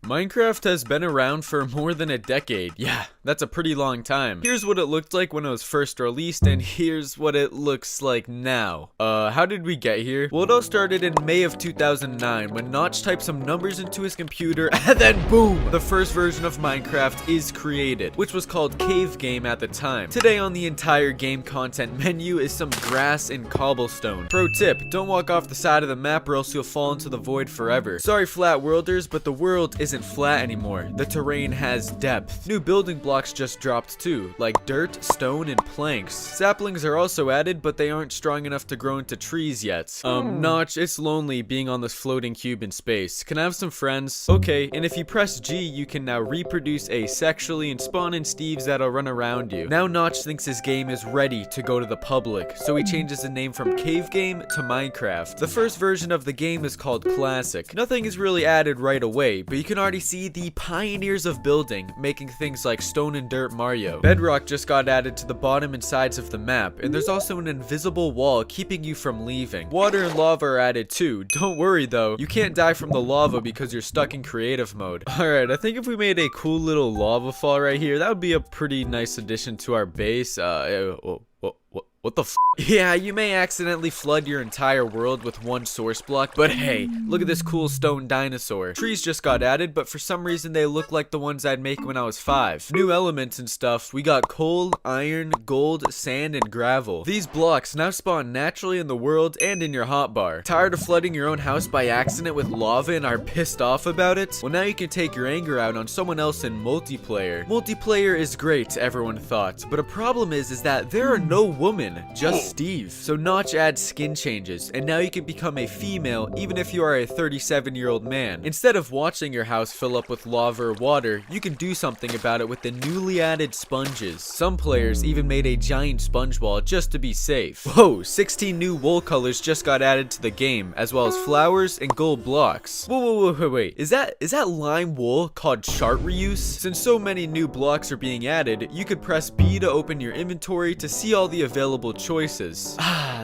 Minecraft has been around for more than a decade. Yeah, that's a pretty long time. Here's what it looked like when it was first released, and here's what it looks like now. How did we get here? Well, it all started in May of 2009 when Notch typed some numbers into his computer, and then boom! The first version of Minecraft is created, which was called Cave Game at the time. Today on the entire game content menu is some grass and cobblestone. Pro tip, don't walk off the side of the map or else you'll fall into the void forever. Sorry flat worlders, but the world isn't flat anymore. The terrain has depth. New building blocks just dropped too, like dirt, stone, and planks. Saplings are also added, but they aren't strong enough to grow into trees yet. Notch, it's lonely being on this floating cube in space. Can I have some friends? Okay, and if you press G, you can now reproduce asexually and spawn in Steves that'll run around you. Now Notch thinks his game is ready to go to the public, so he changes the name from Cave Game to Minecraft. The first version of the game is called Classic. Nothing is really added right away, but you can already see the pioneers of building, making things like stone and dirt Mario. Bedrock just got added to the bottom and sides of the map, and there's also an invisible wall keeping you from leaving. Water and lava are added too. Don't worry though, you can't die from the lava because you're stuck in creative mode. Alright, I think if we made a cool little lava fall right here, that would be a pretty nice addition to our base. What the f? Yeah, you may accidentally flood your entire world with one source block, but hey, look at this cool stone dinosaur. Trees just got added, but for some reason they look like the ones I'd make when I was 5. New elements and stuff. We got coal, iron, gold, sand, and gravel. These blocks now spawn naturally in the world and in your hotbar. Tired of flooding your own house by accident with lava and are pissed off about it? Well, now you can take your anger out on someone else in multiplayer. Multiplayer is great, everyone thought, but a problem is that there are no women, just Steve. So Notch adds skin changes, and now you can become a female even if you are a 37-year-old man. Instead of watching your house fill up with lava or water, you can do something about it with the newly added sponges. Some players even made a giant sponge wall just to be safe. Whoa, 16 new wool colors just got added to the game, as well as flowers and gold blocks. Wait. Is that lime wool called chart reuse? Since so many new blocks are being added, you could press B to open your inventory to see all the available choices.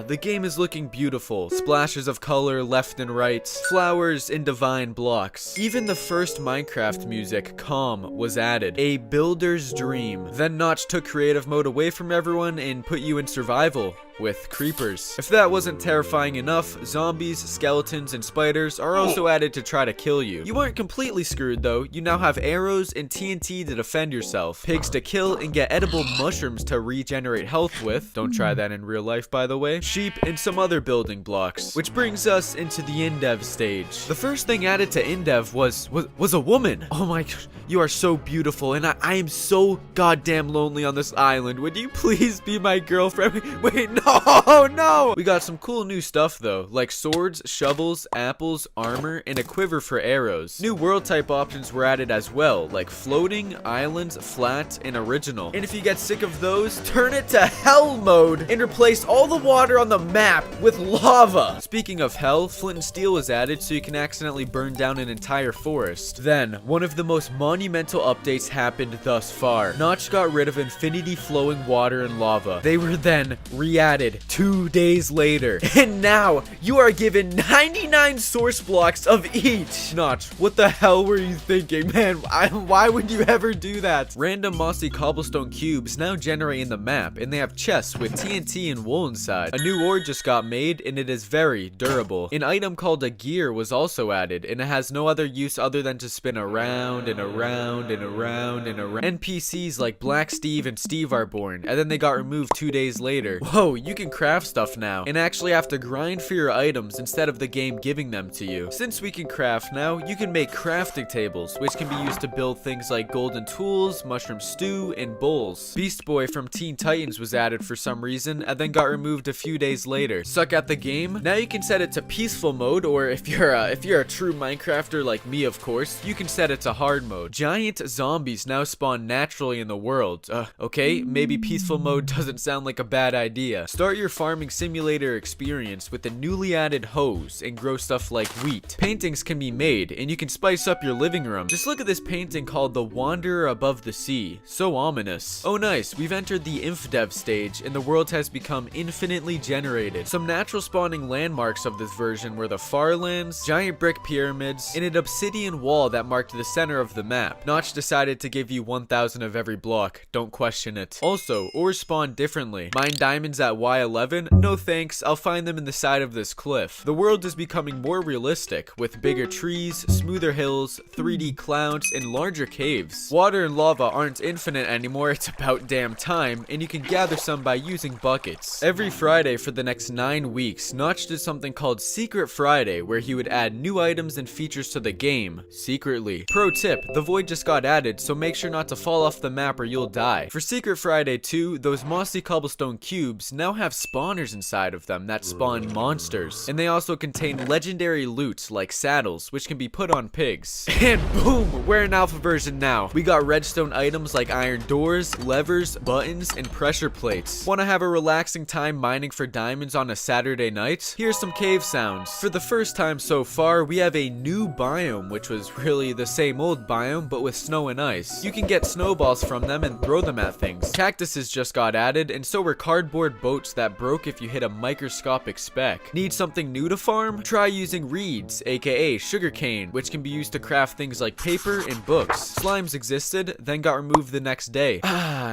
The game is looking beautiful. Splashes of color left and right, flowers and divine blocks. Even the first Minecraft music, Calm, was added. A builder's dream. Then Notch took creative mode away from everyone and put you in survival with creepers. If that wasn't terrifying enough, zombies, skeletons, and spiders are also added to try to kill you. You weren't completely screwed though. You now have arrows and TNT to defend yourself, pigs to kill, and get edible mushrooms to regenerate health with. Don't try that in real life, by the way. Sheep and some other building blocks. Which brings us into the Indev stage. The first thing added to Indev was a woman. Oh my gosh, you are so beautiful, and I am so goddamn lonely on this island. Would you please be my girlfriend? Wait, no. Oh no! We got some cool new stuff though, like swords, shovels, apples, armor, and a quiver for arrows. New world type options were added as well, like floating, islands, flat, and original. And if you get sick of those, turn it to hell mode and replace all the water on the map with lava. Speaking of hell, flint and steel was added so you can accidentally burn down an entire forest. Then, one of the most monumental updates happened thus far. Notch got rid of infinity flowing water and lava. They were then re-added 2 days later, and now you are given 99 source blocks of each. Notch, what the hell were you thinking, man? Why would you ever do that? Random mossy cobblestone cubes now generate in the map, and they have chests with TNT and wool inside. A new ore just got made, and it is very durable. An item called a gear was also added, and it has no other use other than to spin around and around and around and around. NPCs like Black Steve and Steve are born, and then they got removed 2 days later. Whoa, you can craft stuff now and actually have to grind for your items instead of the game giving them to you. Since we can craft now, you can make crafting tables, which can be used to build things like golden tools, mushroom stew, and bowls. Beast Boy from Teen Titans was added for some reason and then got removed a few days later. Suck at the game? Now you can set it to peaceful mode, or if you're a true Minecrafter like me, of course, you can set it to hard mode. giant zombies now spawn naturally in the world. Okay, maybe peaceful mode doesn't sound like a bad idea. Start your farming simulator experience with the newly added hose and grow stuff like wheat. Paintings can be made, and you can spice up your living room. Just look at this painting called The Wanderer Above the Sea. So ominous. Oh nice, we've entered the InfDev stage, and the world has become infinitely generated. Some natural spawning landmarks of this version were the Farlands, giant brick pyramids, and an obsidian wall that marked the center of the map. Notch decided to give you 1,000 of every block. Don't question it. Also, ores spawn differently. Mine diamonds at Y11? No thanks, I'll find them in the side of this cliff. The world is becoming more realistic, with bigger trees, smoother hills, 3D clouds, and larger caves. Water and lava aren't infinite anymore, it's about damn time, and you can gather some by using buckets. Every Friday for the next 9 weeks, Notch did something called Secret Friday, where he would add new items and features to the game, secretly. Pro tip, the void just got added, so make sure not to fall off the map or you'll die. For Secret Friday 2, those mossy cobblestone cubes now have spawners inside of them that spawn monsters, and they also contain legendary loot like saddles, which can be put on pigs. And boom, we're in alpha version now. We got redstone items like iron doors, levers, buttons, and pressure plates. Want to have a relaxing time mining for diamonds on a Saturday night? Here's some cave sounds. For the first time so far, we have a new biome, which was really the same old biome, but with snow and ice. You can get snowballs from them and throw them at things. Cactuses just got added, and so were cardboard boats that broke if you hit a microscopic speck. Need something new to farm? Try using reeds, aka sugarcane, which can be used to craft things like paper and books. Slimes existed, then got removed the next day.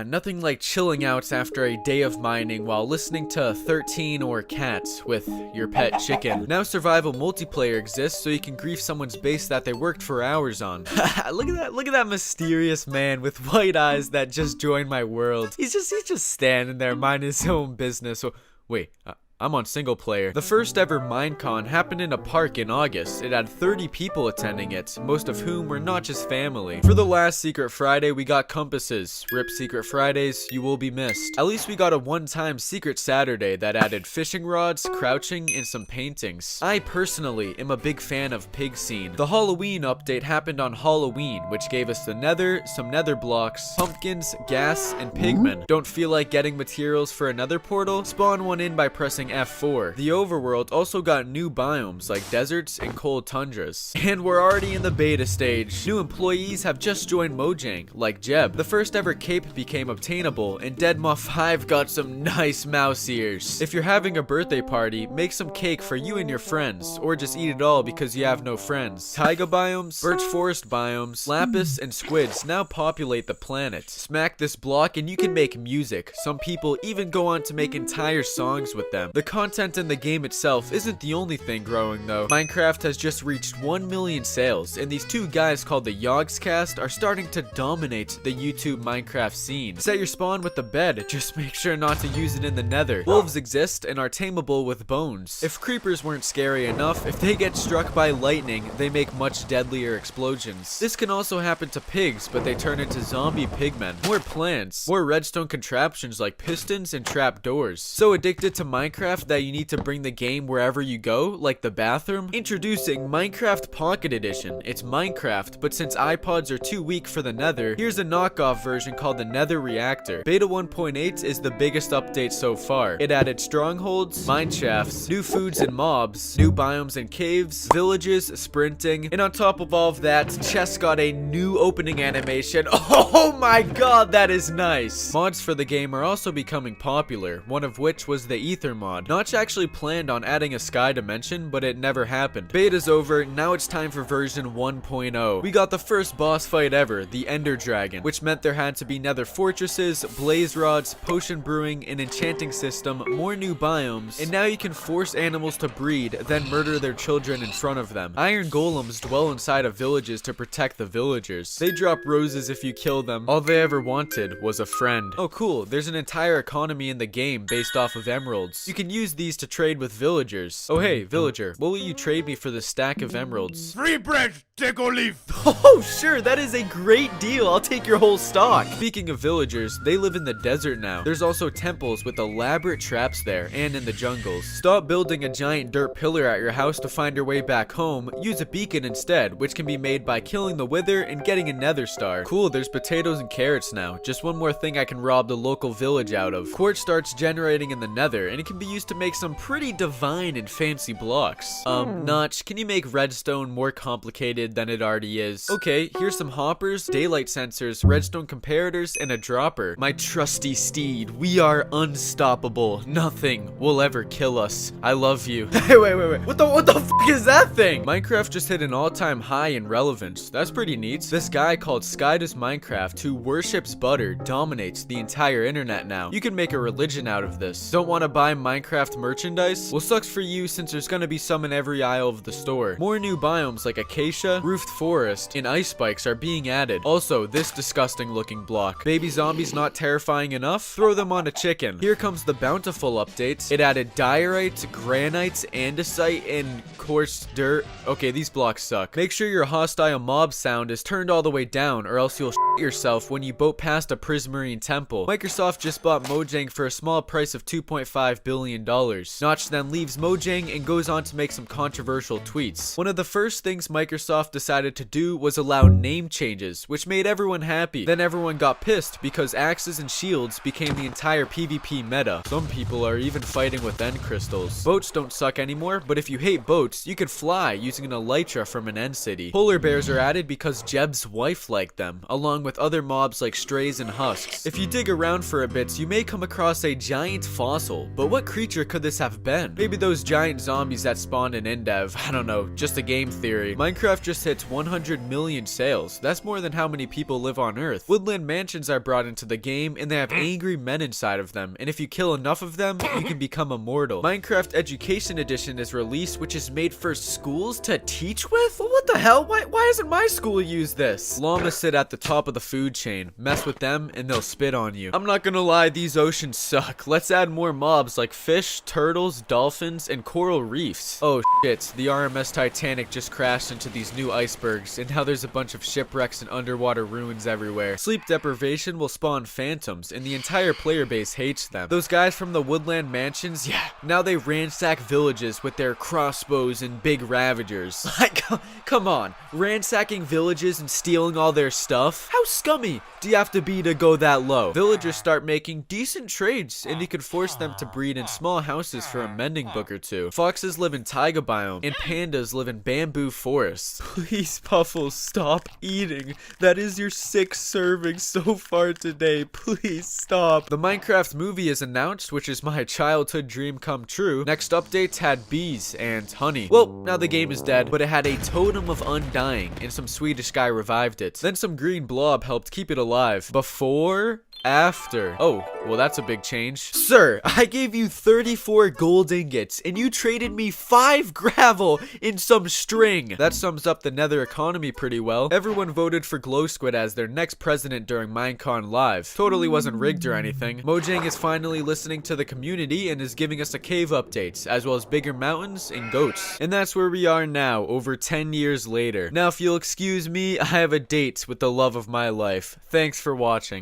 Nothing like chilling out after a day of mining while listening to 13 or Cats with your pet chicken. Now survival multiplayer exists, so you can grief someone's base that they worked for hours on. Look at that mysterious man with white eyes that just joined my world. He's just standing there minding his own business. So, wait, I'm on single player. The first ever Minecon happened in a park in August. It had 30 people attending it, most of whom were not just family. For the last Secret Friday, we got compasses. Rip Secret Fridays, you will be missed. At least we got a one-time Secret Saturday that added fishing rods, crouching, and some paintings. I personally am a big fan of Pig Scene. The Halloween update happened on Halloween, which gave us the nether, some nether blocks, pumpkins, gas, and pigmen. Don't feel like getting materials for another portal? Spawn one in by pressing F4. The overworld also got new biomes like deserts and cold tundras. And we're already in the beta stage. New employees have just joined Mojang, like Jeb. The first ever cape became obtainable, and Deadma5 got some nice mouse ears. If you're having a birthday party, make some cake for you and your friends, or just eat it all because you have no friends. Taiga biomes, birch forest biomes, lapis, and squids now populate the planet. Smack this block and you can make music. Some people even go on to make entire songs with them. The content in the game itself isn't the only thing growing though. Minecraft has just reached 1 million sales, and these two guys called the Yogscast are starting to dominate the YouTube Minecraft scene. Set your spawn with the bed, just make sure not to use it in the nether. Wolves exist and are tameable with bones. If creepers weren't scary enough, if they get struck by lightning, they make much deadlier explosions. This can also happen to pigs, but they turn into zombie pigmen. More plants, more redstone contraptions like pistons and trapdoors. So addicted to Minecraft that you need to bring the game wherever you go, like the bathroom? Introducing Minecraft Pocket Edition. It's Minecraft, but since iPods are too weak for the nether, here's a knockoff version called the Nether Reactor. Beta 1.8 is the biggest update so far. It added strongholds, mine shafts, new foods and mobs, new biomes and caves, villages, sprinting, and on top of all of that, chests got a new opening animation. Oh my god, that is nice! Mods for the game are also becoming popular, one of which was the Ether mod. Notch actually planned on adding a sky dimension, but it never happened. Beta's over, now it's time for version 1.0. We got the first boss fight ever, the Ender Dragon, which meant there had to be nether fortresses, blaze rods, potion brewing, an enchanting system, more new biomes, and now you can force animals to breed, then murder their children in front of them. Iron golems dwell inside of villages to protect the villagers. They drop roses if you kill them. All they ever wanted was a friend. Oh cool, there's an entire economy in the game based off of emeralds. You can can use these to trade with villagers. Oh hey, villager, what will you trade me for this stack of emeralds? Free bread, take or leave. Oh sure, that is a great deal. I'll take your whole stock. Speaking of villagers, they live in the desert now. There's also temples with elaborate traps there and in the jungles. Stop building a giant dirt pillar at your house to find your way back home. Use a beacon instead, which can be made by killing the wither and getting a nether star. Cool, there's potatoes and carrots now. Just one more thing I can rob the local village out of. Quartz starts generating in the nether, and it can be used to make some pretty divine and fancy blocks. Notch, can you make redstone more complicated than it already is? Okay, here's some hoppers, daylight sensors, redstone comparators, and a dropper. My trusty steed, we are unstoppable. Nothing will ever kill us. I love you. Hey, wait. What the fuck is that thing? Minecraft just hit an all-time high in relevance. That's pretty neat. This guy called Skydoes Minecraft, who worships butter, dominates the entire internet now. You can make a religion out of this. Don't want to buy Minecraft merchandise? Well, sucks for you since there's gonna be some in every aisle of the store. More new biomes like acacia, roofed forest, and ice spikes are being added. Also, this disgusting looking block. Baby zombies not terrifying enough? Throw them on a chicken. Here comes the bountiful update. It added diorite, granite, andesite, and coarse dirt. Okay, these blocks suck. Make sure your hostile mob sound is turned all the way down, or else you'll shit yourself when you boat past a Prismarine temple. Microsoft just bought Mojang for a small price of $2.5 billion. Notch then leaves Mojang and goes on to make some controversial tweets. One of the first things Microsoft decided to do was allow name changes, which made everyone happy. Then everyone got pissed because axes and shields became the entire PvP meta. Some people are even fighting with end crystals. Boats don't suck anymore, but if you hate boats, you could fly using an elytra from an end city. Polar bears are added because Jeb's wife liked them, along with other mobs like strays and husks. If you dig around for a bit, you may come across a giant fossil, but what creature could this have been? Maybe those giant zombies that spawned in Endev. I don't know, just a game theory. Minecraft just hits 100 million sales. That's more than how many people live on Earth. Woodland mansions are brought into the game, and they have angry men inside of them, and if you kill enough of them, you can become immortal. Minecraft Education Edition is released, which is made for schools to teach with? Well, what the hell? Why isn't my school use this? Llamas sit at the top of the food chain. Mess with them, and they'll spit on you. I'm not gonna lie, these oceans suck. Let's add more mobs like fish, turtles, dolphins, and coral reefs. Oh shit, the RMS Titanic just crashed into these new icebergs, and now there's a bunch of shipwrecks and underwater ruins everywhere. Sleep deprivation will spawn phantoms, and the entire player base hates them. Those guys from the Woodland mansions, yeah, now they ransack villages with their crossbows and big ravagers. Like, come on, ransacking villages and stealing all their stuff? How scummy do you have to be to go that low? Villagers start making decent trades, and you can force them to breed in small houses for a mending book or two. Foxes live in taiga biome, and pandas live in bamboo forests. Please, Puffles, stop eating. That is your 6th serving so far today. Please stop. The Minecraft movie is announced, which is my childhood dream come true. Next updates had bees and honey. Well, now the game is dead, but it had a totem of undying, and some Swedish guy revived it. Then some green blob helped keep it alive. Before... after. Oh, well that's a big change. Sir, I gave you 34 gold ingots and you traded me 5 gravel in some string. That sums up the nether economy pretty well. Everyone voted for Glow Squid as their next president during Minecon Live. Totally wasn't rigged or anything. Mojang is finally listening to the community and is giving us a cave update, as well as bigger mountains and goats. And that's where we are now, over 10 years later. Now if you'll excuse me, I have a date with the love of my life. Thanks for watching.